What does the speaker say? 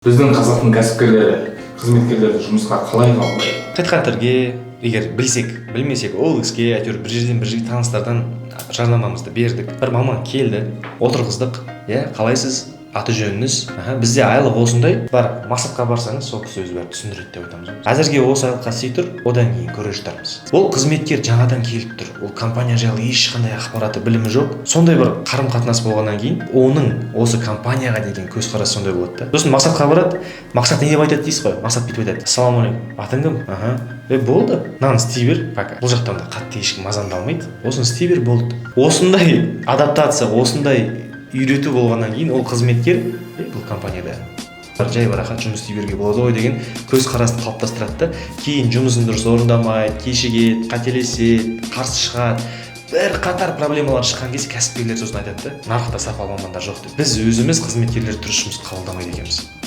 Біздің қазақтың кәсіпкерлері, қызметкерлерді жұмысқа қалай қабылдайды? Хедхантерге егер білсек, білмесек, OLX-ке әйтеуір бір жерден бір таныстардан жарнамамызды бердік. Бір маман келді, отырғыздық. Қалайсыз? Аты жөніңіз? Бізде айлық осындай. Бар, мақсатқа барсаңыз, сол кісі өзі бәрін түсіндіреді деп айтамыз. Әзірге осы айлыққа істей тұр, одан кейін көре жатармыз. Ол қызметкер жаңадан келіп тұр. Ол компания жайлы ешқандай ақпараты, білімі жоқ. Сондай бір қарым-қатынас болғаннан кейін, оның осы компанияға деген көзқарасы сондай болады да. Сосын мақсатқа барады. Мақсат не деп айтады дейсіз ғой? Мақсат бүйтіп айтады: ассалаумағалейкум, атың кім? Болды. Мынаны істей бер, пока. Бұл жақтан да қатты ешкім мазамдалмайды. Осыны істей бер, болды. Осындай адаптация, осындай үйрету болғаннан кейін ол қызметкер бұл компанияда жай рахат жұмыс істей беруге болады ғой деген көзқарасын қалыптастырады да, кейін жұмысын дұрыс орындамайды, кешігеді, қателеседі, қарсы шығады. Бір қатар проблемалар шыққан кезде кәсіпкерлер сосын айтады да, нарықта сапалы мамандар жоқ деп. Біз өзіміз қызметкерлерді дұрыс жұмыс қабылдамайды екенбіз.